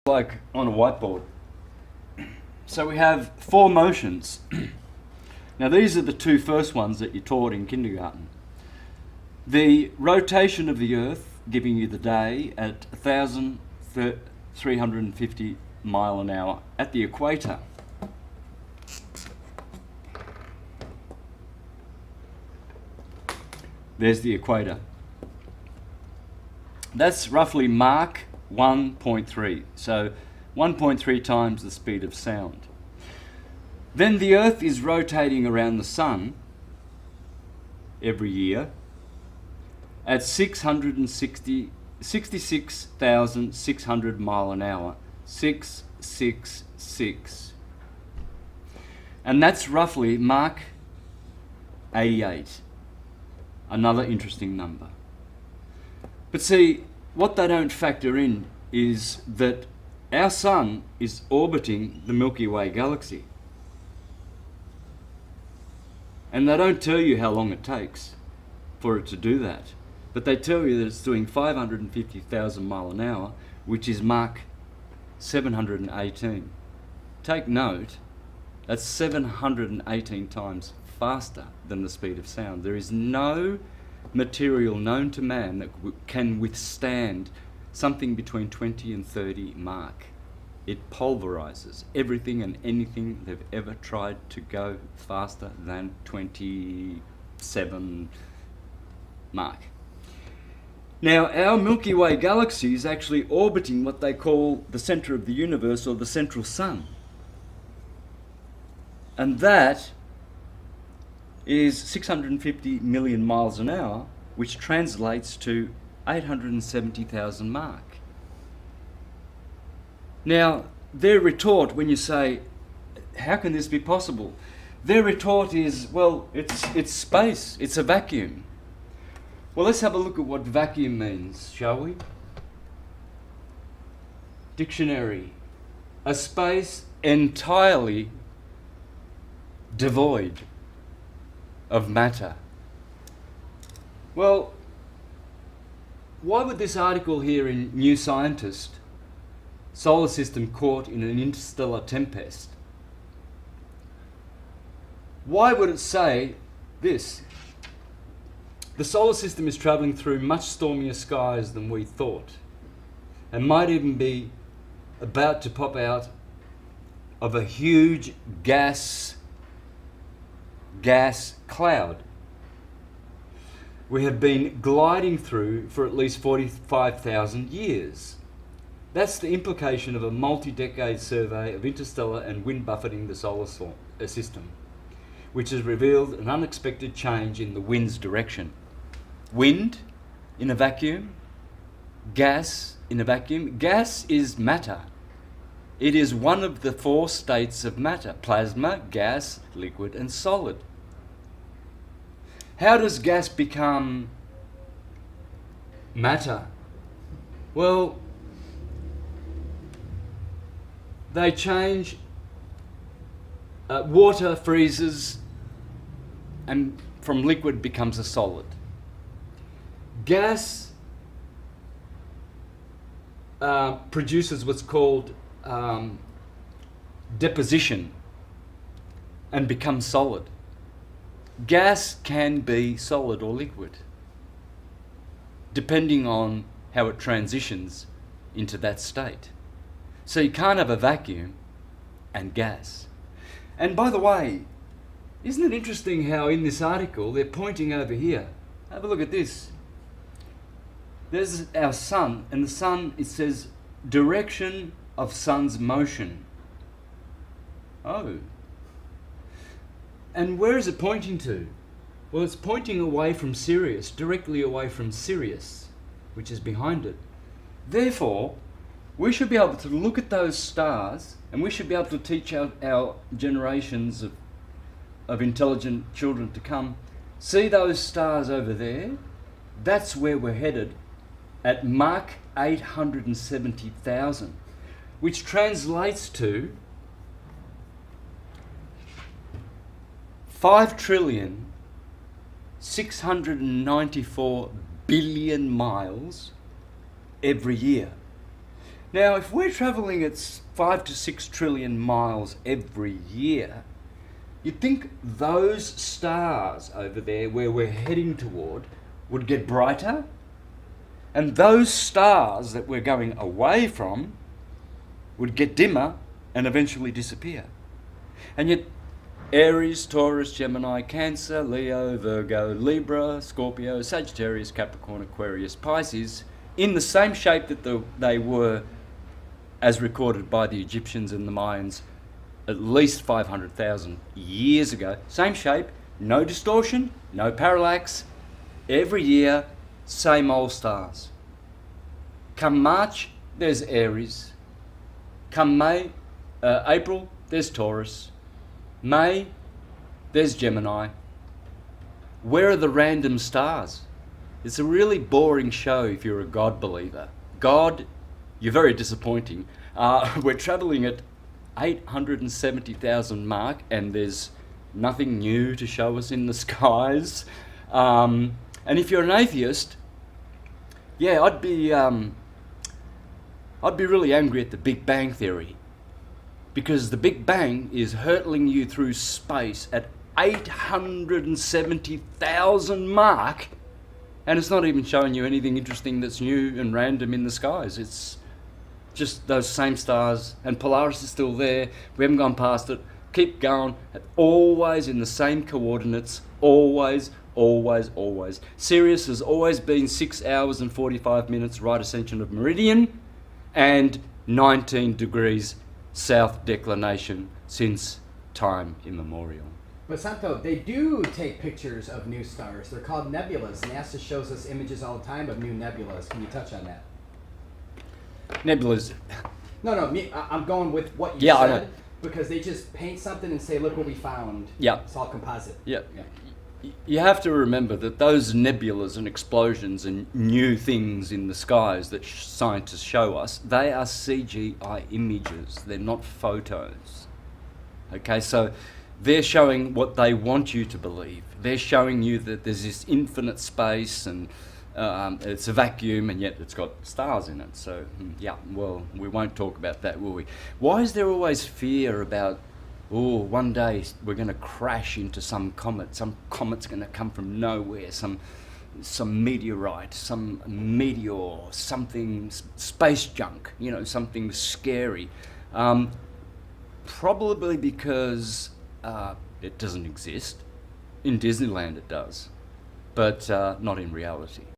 like on a whiteboard. So we have four motions. Now these are the two first ones that you taught in kindergarten. The rotation of the Earth, giving you the day at 1,350 mile an hour at the equator. There's the equator. That's roughly Mach 1.3, so 1.3 times the speed of sound. Then the Earth is rotating around the Sun every year at 66,600 mile an hour, 666. And that's roughly Mach 88, another interesting number. But see, what they don't factor in is that our Sun is orbiting the Milky Way galaxy. And they don't tell you how long it takes for it to do that. But they tell you that it's doing 550,000 mile an hour, which is Mach 718. Take note, that's 718 times faster than the speed of sound. There is no material known to man that can withstand something between 20 and 30 Mach. It pulverizes everything and anything they've ever tried to go faster than 27 Mach. Now, our Milky Way galaxy is actually orbiting what they call the center of the universe, or the central sun. And that is 650 million miles an hour, which translates to 870,000 Mach. Now, their retort when you say, how can this be possible? Their retort is, well, it's space, it's a vacuum. Well, let's have a look at what vacuum means, shall we? Dictionary: a space entirely devoid of matter. Well, why would this article here in New Scientist, solar system caught in an interstellar tempest, why would it say this? The solar system is travelling through much stormier skies than we thought, and might even be about to pop out of a huge gas cloud we have been gliding through for at least 45,000 years. That's the implication of a multi-decade survey of interstellar and wind buffeting the solar system, which has revealed an unexpected change in the wind's direction. Wind in a vacuum, gas in a vacuum. Gas is matter. It is one of the four states of matter: plasma, gas, liquid, and solid. How does gas become matter? Well, they change. Water freezes and from liquid becomes a solid. Gas produces what's called deposition and becomes solid. Gas can be solid or liquid, depending on how it transitions into that state. So you can't have a vacuum and gas. And by the way, isn't it interesting how in this article they're pointing over here? Have a look at this. There's our sun, and the sun, it says direction of sun's motion. Oh. And where is it pointing to? Well, it's pointing away from Sirius, directly away from Sirius, which is behind it. Therefore, we should be able to look at those stars, and we should be able to teach our generations of intelligent children to come. See those stars over there? That's where we're headed at Mach 870,000, which translates to 5,694,000,000,000 miles every year. Now, if we're travelling at 5 to 6 trillion miles every year, you'd think those stars over there where we're heading toward would get brighter, and those stars that we're going away from would get dimmer and eventually disappear. And yet Aries, Taurus, Gemini, Cancer, Leo, Virgo, Libra, Scorpio, Sagittarius, Capricorn, Aquarius, Pisces, in the same shape that they were as recorded by the Egyptians and the Mayans at least 500,000 years ago. Same shape, no distortion, no parallax. Every year, same old stars. Come March, there's Aries. Come April, there's Taurus. May, there's Gemini. Where are the random stars? It's a really boring show if you're a God believer. God, you're very disappointing. We're travelling at 870,000 mark and there's nothing new to show us in the skies. And if you're an atheist, yeah, I'd be really angry at the Big Bang Theory, because the Big Bang is hurtling you through space at 870,000 mark, and it's not even showing you anything interesting that's new and random in the skies. It's just those same stars, and Polaris is still there. We haven't gone past it. Keep going, always in the same coordinates, always, always, always. Sirius has always been 6 hours and 45 minutes right ascension of meridian and 19 degrees south declination since time immemorial. But Santo, they do take pictures of new stars. They're called nebulas. NASA shows us images all the time of new nebulas. Can you touch on that? Nebulas. No, I'm going with what you said, because they just paint something and say, look what we found. Yeah. It's all composite. Yeah. You have to remember that those nebulas and explosions and new things in the skies that scientists show us, they are CGI images. They're not photos. Okay, so they're showing what they want you to believe. They're showing you that there's this infinite space and it's a vacuum and yet it's got stars in it. So, yeah, well, we won't talk about that, will we? Why is there always fear about, oh, one day we're going to crash into some comet. Some comet's going to come from nowhere. Some meteorite, some meteor, something, space junk, something scary. Probably because it doesn't exist. In Disneyland it does, but not in reality.